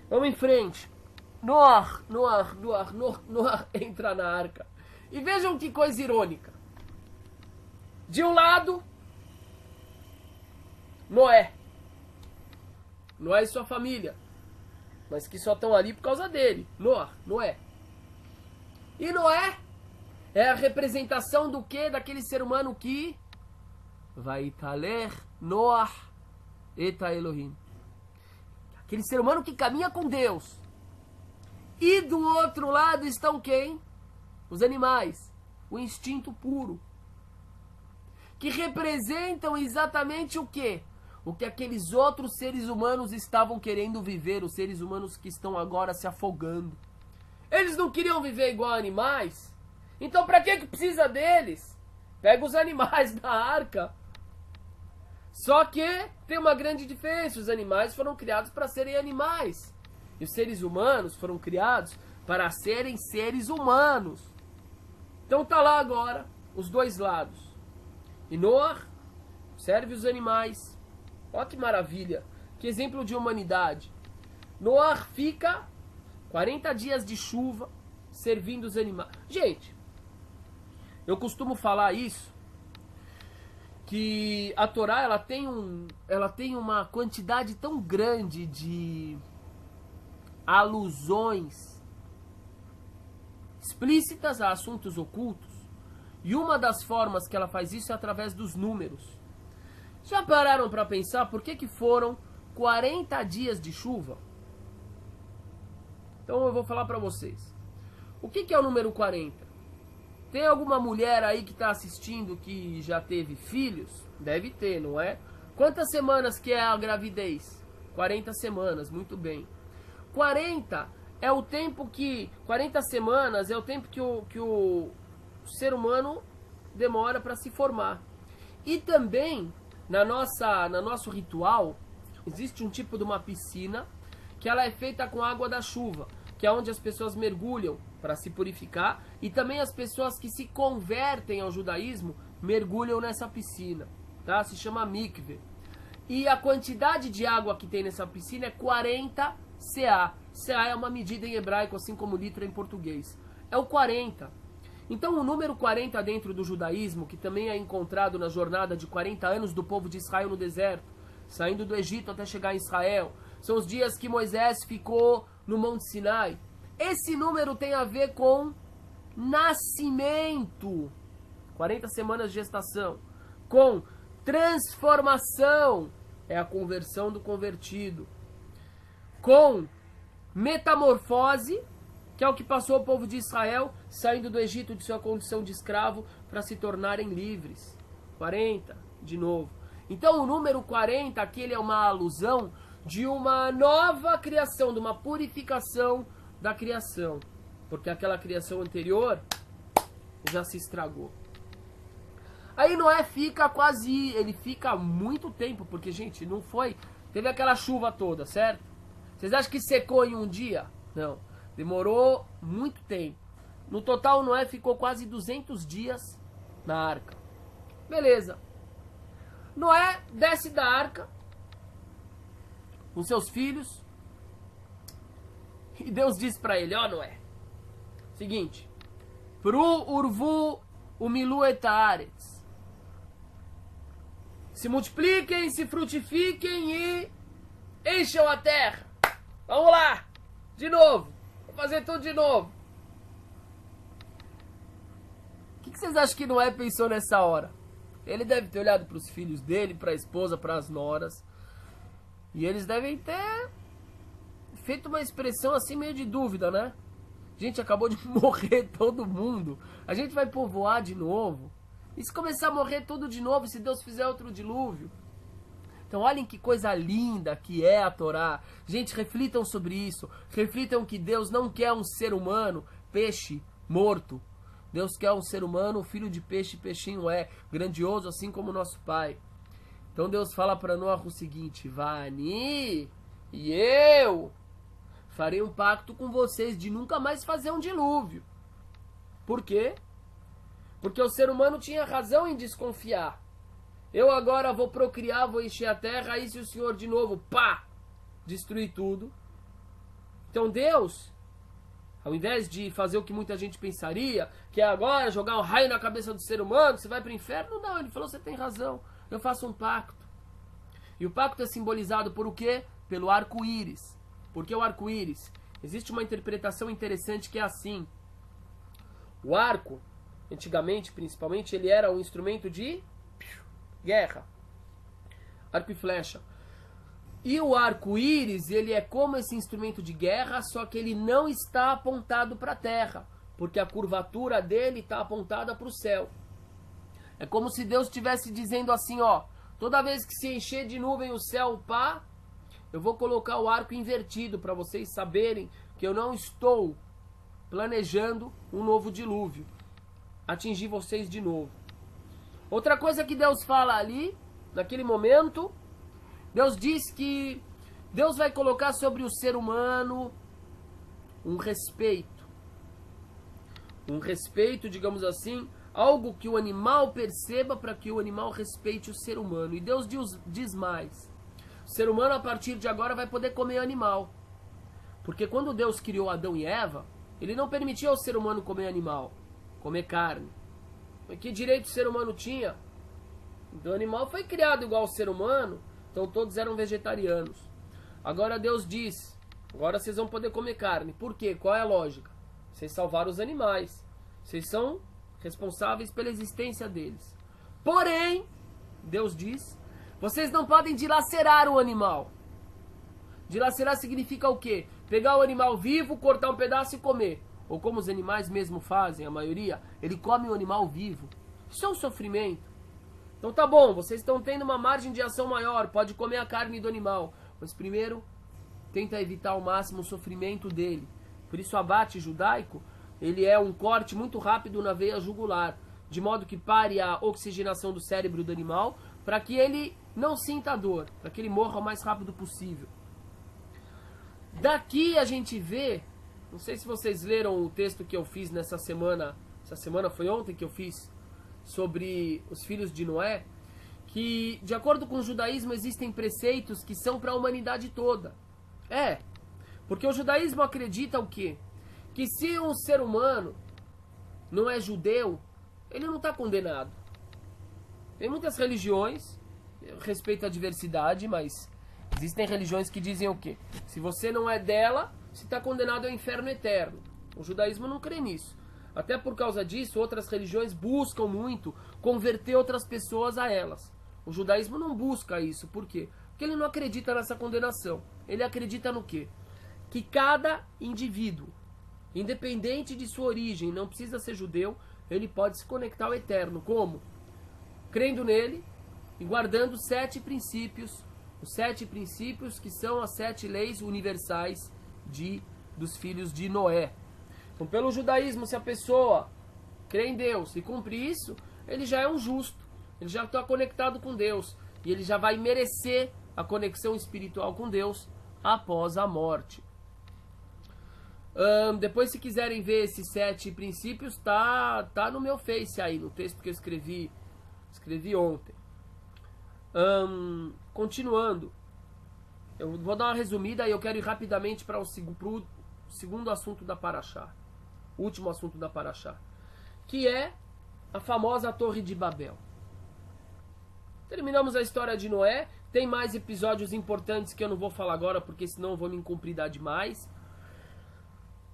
Vamos em frente. Noah entra na arca. E vejam que coisa irônica. De um lado, Noé e sua família, mas que só estão ali por causa dele. Noé. E Noé é a representação do quê? Daquele ser humano que vai taler Noah eta Elohim. Aquele ser humano que caminha com Deus. E do outro lado estão quem? Os animais. O instinto puro. Que representam exatamente o quê? O que aqueles outros seres humanos estavam querendo viver. Os seres humanos que estão agora se afogando. Eles não queriam viver igual animais? Então pra que precisa deles? Pega os animais da arca. Só que tem uma grande diferença. Os animais foram criados para serem animais. E os seres humanos foram criados para serem seres humanos. Então tá lá agora os dois lados. E Noah serve os animais. Olha que maravilha. Que exemplo de humanidade. Noah fica 40 dias de chuva servindo os animais. Gente, eu costumo falar isso, que a Torá ela tem uma quantidade tão grande de alusões explícitas a assuntos ocultos, e uma das formas que ela faz isso é através dos números. Já pararam para pensar por que foram 40 dias de chuva? Então eu vou falar para vocês. O que é o número 40? Tem alguma mulher aí que está assistindo que já teve filhos? Deve ter, não é? Quantas semanas que é a gravidez? 40 semanas, muito bem. 40 é o tempo que... 40 semanas é o tempo que o ser humano demora para se formar. E também, no nosso ritual, existe um tipo de uma piscina que ela é feita com água da chuva, que é onde as pessoas mergulham para se purificar, e também as pessoas que se convertem ao judaísmo mergulham nessa piscina, tá? Se chama mikve. E a quantidade de água que tem nessa piscina é 40 CA. CA é uma medida em hebraico, assim como litro em português. É o 40. Então o número 40 dentro do judaísmo, que também é encontrado na jornada de 40 anos do povo de Israel no deserto, saindo do Egito até chegar em Israel, são os dias que Moisés ficou no Monte Sinai. Esse número tem a ver com nascimento, 40 semanas de gestação, com transformação, é a conversão do convertido, com metamorfose, que é o que passou o povo de Israel, saindo do Egito de sua condição de escravo para se tornarem livres. 40, de novo. Então o número 40 aqui ele é uma alusão de uma nova criação, de uma purificação da criação. Porque aquela criação anterior já se estragou. Aí Noé fica ele fica muito tempo, porque, gente, não foi... Teve aquela chuva toda, certo? Vocês acham que secou em um dia? Não. Demorou muito tempo. No total, Noé ficou quase 200 dias na arca. Beleza. Noé desce da arca com seus filhos. E Deus diz para ele, ó Noé, seguinte, Pru urvu umilu etaretz. Se multipliquem, se frutifiquem e encham a terra. Vamos lá, de novo. Vou fazer tudo de novo. O que vocês acham que Noé pensou nessa hora? Ele deve ter olhado para os filhos dele, para a esposa, para as noras. E eles devem ter feito uma expressão assim meio de dúvida, né? Gente, acabou de morrer todo mundo. A gente vai povoar de novo. E se começar a morrer tudo de novo, se Deus fizer outro dilúvio? Então olhem que coisa linda que é a Torá. Gente, reflitam sobre isso. Reflitam que Deus não quer um ser humano, peixe, morto. Deus quer um ser humano, filho de peixe, peixinho é, grandioso assim como nosso Pai. Então Deus fala para Noé o seguinte, Vani, e eu farei um pacto com vocês de nunca mais fazer um dilúvio. Por quê? Porque o ser humano tinha razão em desconfiar. Eu agora vou procriar, vou encher a terra, aí se o Senhor de novo, pá, destruir tudo. Então Deus, ao invés de fazer o que muita gente pensaria, que é agora jogar um raio na cabeça do ser humano, você vai para o inferno, não, ele falou, você tem razão, eu faço um pacto. E o pacto é simbolizado por o quê? Pelo arco-íris. Por que o arco-íris? Existe uma interpretação interessante que é assim. O arco, antigamente, principalmente, ele era um instrumento de guerra. Arco e flecha. E o arco-íris, ele é como esse instrumento de guerra, só que ele não está apontado para a terra, porque a curvatura dele está apontada para o céu. É como se Deus estivesse dizendo assim, ó, toda vez que se encher de nuvem o céu, pá, eu vou colocar o arco invertido para vocês saberem que eu não estou planejando um novo dilúvio, atingir vocês de novo. Outra coisa que Deus fala ali, naquele momento, Deus diz que Deus vai colocar sobre o ser humano um respeito. Um respeito, digamos assim, algo que o animal perceba para que o animal respeite o ser humano. E Deus diz mais. O ser humano, a partir de agora, vai poder comer animal. Porque quando Deus criou Adão e Eva, ele não permitia ao ser humano comer animal, comer carne. Mas que direito o ser humano tinha? Então o animal foi criado igual ao ser humano, então todos eram vegetarianos. Agora Deus diz, agora vocês vão poder comer carne. Por quê? Qual é a lógica? Vocês salvaram os animais. Vocês são responsáveis pela existência deles. Porém, Deus diz, vocês não podem dilacerar o animal. Dilacerar significa o quê? Pegar o animal vivo, cortar um pedaço e comer. Ou como os animais mesmo fazem, a maioria, ele come o animal vivo. Isso é um sofrimento. Então tá bom, vocês estão tendo uma margem de ação maior, pode comer a carne do animal. Mas primeiro, tenta evitar ao máximo o sofrimento dele. Por isso o abate judaico, ele é um corte muito rápido na veia jugular, de modo que pare a oxigenação do cérebro do animal, para que ele não sinta dor, para que ele morra o mais rápido possível. Daqui a gente vê, não sei se vocês leram o texto que eu fiz nessa semana, essa semana foi ontem que eu fiz, sobre os filhos de Noé, que de acordo com o judaísmo existem preceitos que são para a humanidade toda. Porque o judaísmo acredita o quê? Que se um ser humano não é judeu, ele não está condenado. Tem muitas religiões, eu respeito a diversidade, mas existem religiões que dizem o quê? Se você não é dela, você está condenado ao inferno eterno. O judaísmo não crê nisso. Até por causa disso, outras religiões buscam muito converter outras pessoas a elas. O judaísmo não busca isso. Por quê? Porque ele não acredita nessa condenação. Ele acredita no quê? Que cada indivíduo, independente de sua origem, não precisa ser judeu, ele pode se conectar ao eterno. Como? Crendo nele e guardando 7 princípios. Os 7 princípios que são as 7 leis universais dos filhos de Noé. Então, pelo judaísmo, se a pessoa crê em Deus e cumpre isso, ele já é um justo. Ele já está conectado com Deus. E ele já vai merecer a conexão espiritual com Deus após a morte. Depois, se quiserem ver esses 7 princípios, tá no meu Face aí, no texto que eu escrevi ontem. Continuando. Eu vou dar uma resumida e eu quero ir rapidamente para o segundo assunto da Parashá. O último assunto da Parashá. Que é a famosa Torre de Babel. Terminamos a história de Noé. Tem mais episódios importantes que eu não vou falar agora, porque senão eu vou me incumpridar demais.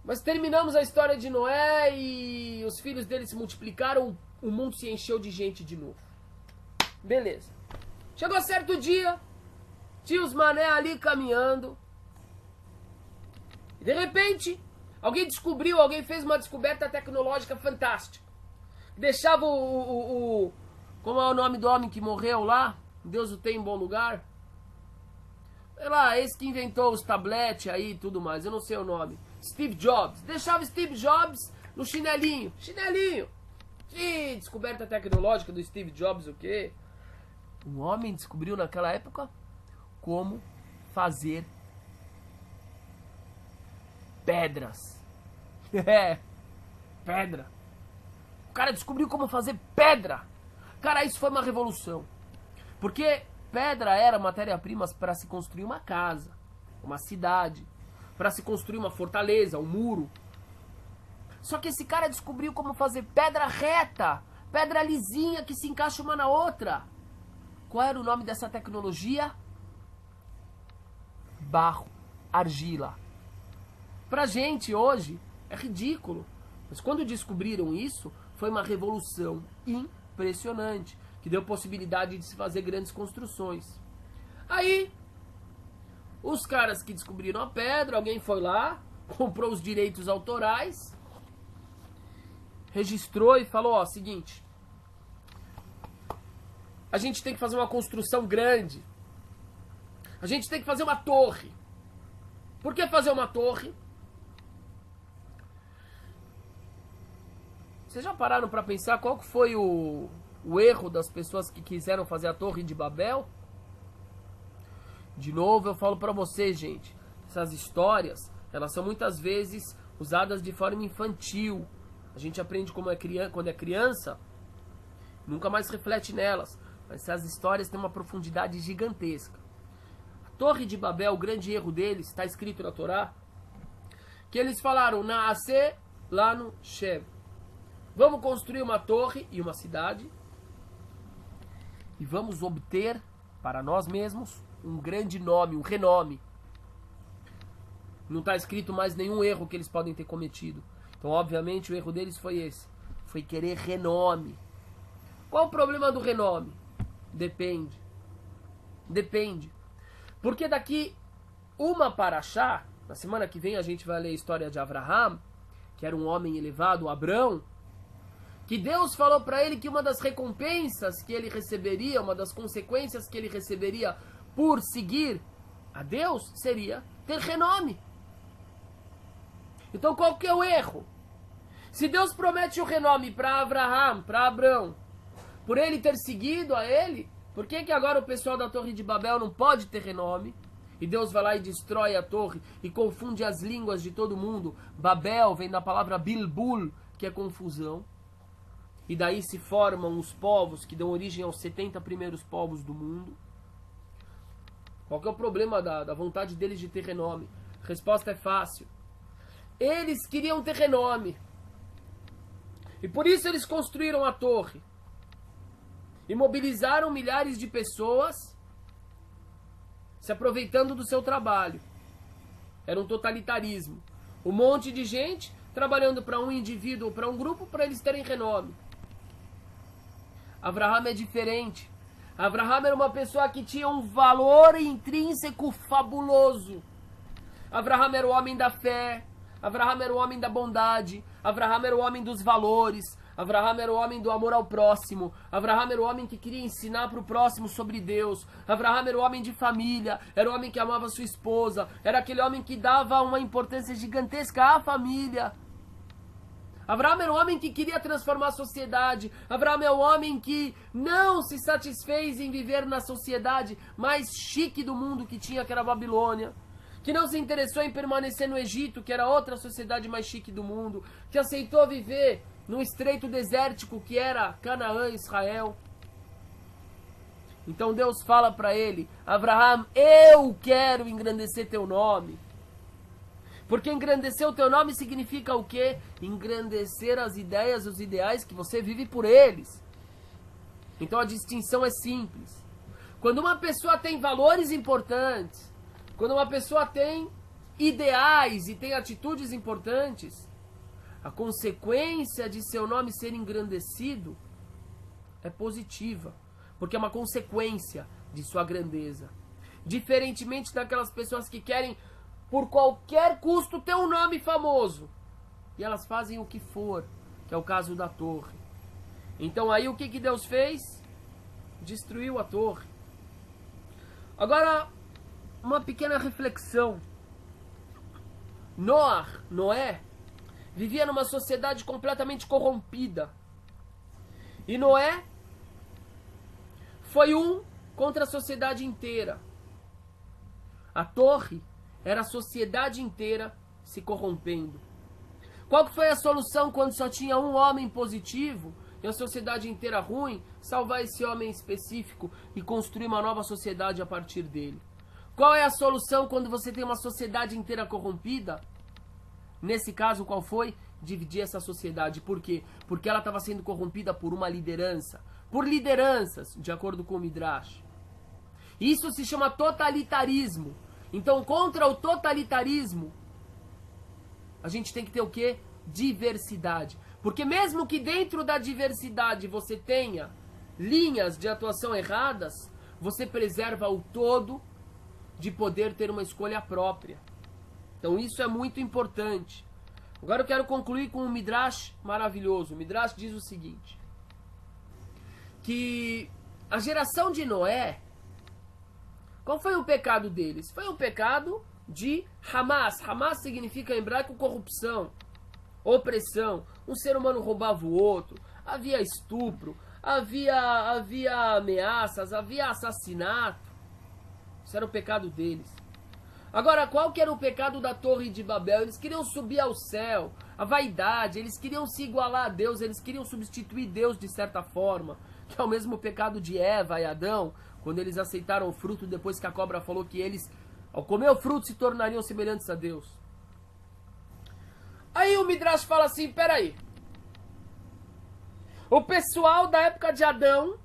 Mas terminamos a história de Noé e os filhos dele se multiplicaram, o mundo se encheu de gente de novo. Beleza. Chegou certo dia, tinha os mané ali caminhando. E de repente, alguém fez uma descoberta tecnológica fantástica. Deixava como é o nome do homem que morreu lá? Deus o tem em bom lugar. Sei lá, esse que inventou os tablets aí e tudo mais, eu não sei o nome. Steve Jobs. Deixava Steve Jobs no chinelinho. Chinelinho. Ih, descoberta tecnológica do Steve Jobs, o quê? Um homem descobriu naquela época como fazer pedras. É, pedra. O cara descobriu como fazer pedra. Cara, isso foi uma revolução. Porque pedra era matéria-prima para se construir uma casa, uma cidade, para se construir uma fortaleza, um muro. Só que esse cara descobriu como fazer pedra reta, pedra lisinha que se encaixa uma na outra. Qual era o nome dessa tecnologia? Barro, argila. Pra gente hoje é ridículo. Mas quando descobriram isso, foi uma revolução impressionante, que deu possibilidade de se fazer grandes construções. Aí, os caras que descobriram a pedra, alguém foi lá, comprou os direitos autorais, registrou e falou, ó, seguinte, a gente tem que fazer uma construção grande. A gente tem que fazer uma torre. Por que fazer uma torre? Vocês já pararam para pensar qual que foi o erro das pessoas que quiseram fazer a Torre de Babel? De novo, eu falo para vocês, gente. Essas histórias, elas são muitas vezes usadas de forma infantil. A gente aprende quando é criança, nunca mais reflete nelas. Mas essas histórias têm uma profundidade gigantesca. A Torre de Babel, o grande erro deles, está escrito na Torá, que eles falaram, Naaseh lanu Shem. Vamos construir uma torre e uma cidade e vamos obter para nós mesmos um grande nome, um renome. Não está escrito mais nenhum erro que eles podem ter cometido. Então, obviamente, o erro deles foi esse. Foi querer renome. Qual o problema do renome? Depende. Depende. Porque daqui uma Parashá, na semana que vem a gente vai ler a história de Abraham, que era um homem elevado, Abrão, que Deus falou para ele que uma das recompensas que ele receberia, uma das consequências que ele receberia por seguir a Deus, seria ter renome. Então qual que é o erro? Se Deus promete o renome para Abraham, para Abrão, por ele ter seguido a ele, por que agora o pessoal da Torre de Babel não pode ter renome? E Deus vai lá e destrói a torre e confunde as línguas de todo mundo. Babel vem da palavra bilbul, que é confusão. E daí se formam os povos que dão origem aos 70 primeiros povos do mundo. Qual que é o problema da vontade deles de ter renome? A resposta é fácil. Eles queriam ter renome. E por isso eles construíram a torre. E mobilizaram milhares de pessoas se aproveitando do seu trabalho. Era um totalitarismo. Um monte de gente trabalhando para um indivíduo ou para um grupo para eles terem renome. Abraham é diferente. Abraham era uma pessoa que tinha um valor intrínseco fabuloso. Abraham era o homem da fé. Abraham era o homem da bondade. Abraham era o homem dos valores. Abraham era o homem do amor ao próximo. Abraham era o homem que queria ensinar para o próximo sobre Deus. Abraham era o homem de família. Era o homem que amava sua esposa. Era aquele homem que dava uma importância gigantesca à família. Abraham era o homem que queria transformar a sociedade. Abraham é o homem que não se satisfez em viver na sociedade mais chique do mundo que tinha, que era a Babilônia. Que não se interessou em permanecer no Egito, que era outra sociedade mais chique do mundo. Que aceitou viver num estreito desértico que era Canaã e Israel. Então Deus fala para ele: Abraham, eu quero engrandecer teu nome. Porque engrandecer o teu nome significa o quê? Engrandecer as ideias, os ideais que você vive por eles. Então a distinção é simples. Quando uma pessoa tem valores importantes, quando uma pessoa tem ideais e tem atitudes importantes, a consequência de seu nome ser engrandecido é positiva, porque é uma consequência de sua grandeza. Diferentemente daquelas pessoas que querem, por qualquer custo, ter um nome famoso, e elas fazem o que for, que é o caso da torre. Então aí o que Deus fez? Destruiu a torre. Agora, uma pequena reflexão. Noé, vivia numa sociedade completamente corrompida. E Noé foi um contra a sociedade inteira. A torre era a sociedade inteira se corrompendo. Qual que foi a solução quando só tinha um homem positivo e a sociedade inteira ruim? Salvar esse homem específico e construir uma nova sociedade a partir dele. Qual é a solução quando você tem uma sociedade inteira corrompida? Nesse caso, qual foi? Dividir essa sociedade. Por quê? Porque ela estava sendo corrompida por uma liderança. Por lideranças, de acordo com o Midrash. Isso se chama totalitarismo. Então, contra o totalitarismo, a gente tem que ter o quê? Diversidade. Porque mesmo que dentro da diversidade você tenha linhas de atuação erradas, você preserva o todo de poder ter uma escolha própria. Então isso é muito importante. Agora eu quero concluir com um Midrash maravilhoso. O Midrash diz o seguinte: que a geração de Noé, qual foi o pecado deles? Foi o pecado de Hamas. Hamas significa em hebraico corrupção, opressão. Um ser humano roubava o outro, havia estupro, havia ameaças, havia assassinato. Isso era o pecado deles. Agora, qual que era o pecado da Torre de Babel? Eles queriam subir ao céu, a vaidade, eles queriam se igualar a Deus, eles queriam substituir Deus de certa forma, que é o mesmo pecado de Eva e Adão, quando eles aceitaram o fruto depois que a cobra falou que eles, ao comer o fruto, se tornariam semelhantes a Deus. Aí o Midrash fala assim, peraí, o pessoal da época de Adão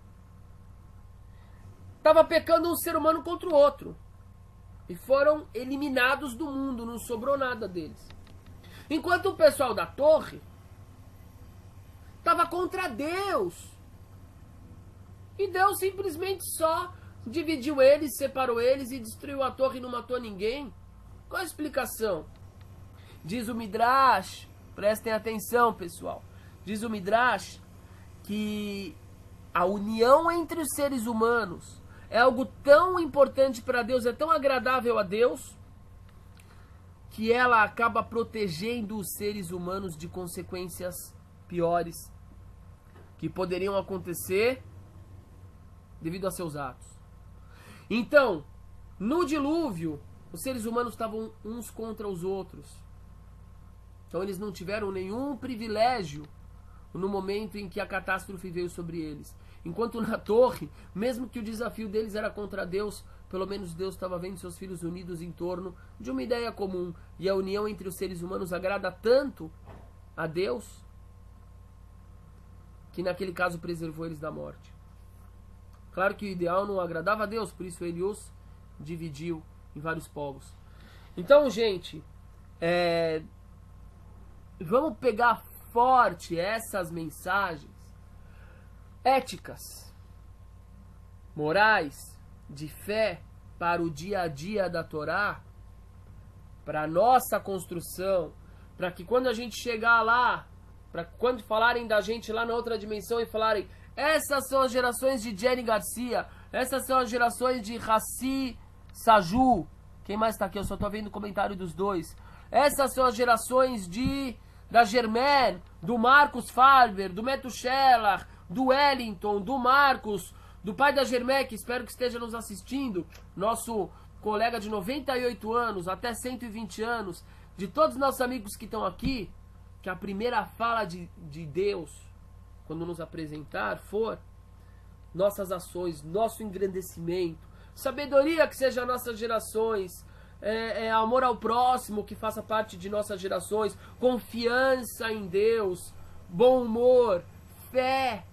estava pecando um ser humano contra o outro. E foram eliminados do mundo, não sobrou nada deles. Enquanto o pessoal da torre estava contra Deus. E Deus simplesmente só dividiu eles, separou eles e destruiu a torre e não matou ninguém. Qual a explicação? Diz o Midrash, prestem atenção pessoal, diz o Midrash que a união entre os seres humanos é algo tão importante para Deus, é tão agradável a Deus, que ela acaba protegendo os seres humanos de consequências piores que poderiam acontecer devido a seus atos. Então, no dilúvio, os seres humanos estavam uns contra os outros. Então eles não tiveram nenhum privilégio no momento em que a catástrofe veio sobre eles. Enquanto na torre, mesmo que o desafio deles era contra Deus, pelo menos Deus estava vendo seus filhos unidos em torno de uma ideia comum. E a união entre os seres humanos agrada tanto a Deus que naquele caso preservou eles da morte. Claro que o ideal não agradava a Deus, por isso ele os dividiu em vários povos. Então, gente, vamos pegar forte essas mensagens éticas, morais, de fé para o dia a dia da Torá, para a nossa construção, para que quando a gente chegar lá, para quando falarem da gente lá na outra dimensão e falarem: essas são as gerações de Jenny Garcia, essas são as gerações de Hassi Saju, quem mais está aqui? Eu só estou vendo o comentário dos dois. Essas são as gerações da Germaine, do Marcos Farber, do Metushela, do Wellington, do Marcos, do pai da Germaine, que espero que esteja nos assistindo, nosso colega de 98 anos até 120 anos, de todos os nossos amigos que estão aqui, que a primeira fala de Deus, quando nos apresentar, for nossas ações, nosso engrandecimento, sabedoria que seja nossas gerações, amor ao próximo que faça parte de nossas gerações, confiança em Deus, bom humor, fé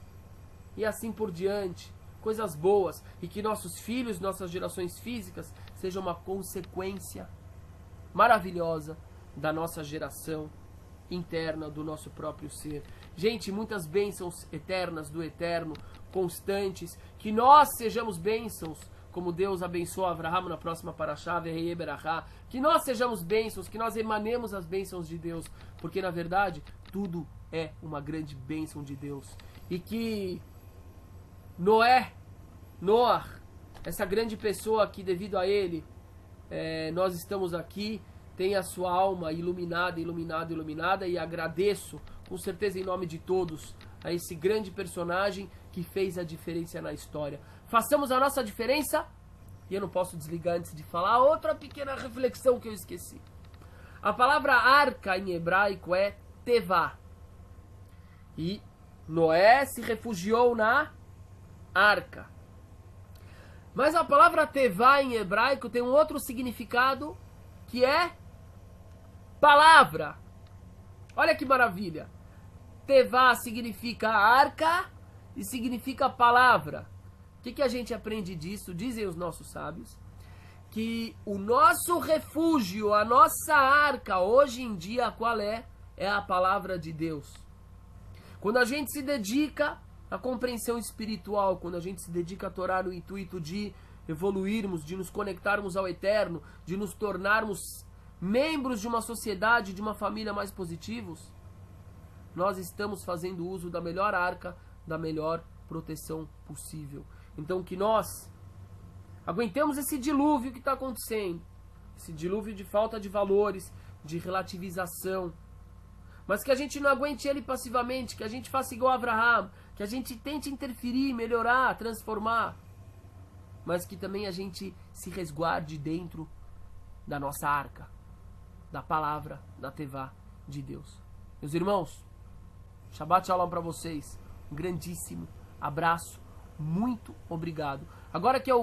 e assim por diante, coisas boas, e que nossos filhos, nossas gerações físicas sejam uma consequência maravilhosa da nossa geração interna, do nosso próprio ser. Gente, muitas bênçãos eternas do Eterno, constantes, que nós sejamos bênçãos, como Deus abençoou Avraham na próxima Parashá, que nós sejamos bênçãos, que nós emanemos as bênçãos de Deus, porque na verdade tudo é uma grande bênção de Deus. E que Noah, essa grande pessoa que devido a ele nós estamos aqui, tem a sua alma iluminada, e agradeço com certeza em nome de todos a esse grande personagem que fez a diferença na história. Façamos a nossa diferença. E eu não posso desligar antes de falar outra pequena reflexão que eu esqueci. A palavra arca em hebraico é tevá. E Noé se refugiou na arca. Mas a palavra tevá em hebraico tem um outro significado, que é palavra. Olha que maravilha. Tevá significa arca e significa palavra. O que a gente aprende disso? Dizem os nossos sábios que o nosso refúgio, a nossa arca, hoje em dia, qual é? É a palavra de Deus. Quando a gente se dedica à compreensão espiritual, quando a gente se dedica a Torá no intuito de evoluirmos, de nos conectarmos ao Eterno, de nos tornarmos membros de uma sociedade, de uma família mais positivos, nós estamos fazendo uso da melhor arca, da melhor proteção possível. Então que nós aguentemos esse dilúvio que está acontecendo, esse dilúvio de falta de valores, de relativização, mas que a gente não aguente ele passivamente, que a gente faça igual a Avraham, que a gente tente interferir, melhorar, transformar, mas que também a gente se resguarde dentro da nossa arca, da palavra, da tevá de Deus. Meus irmãos, Shabbat Shalom para vocês, um grandíssimo abraço, muito obrigado. Agora que eu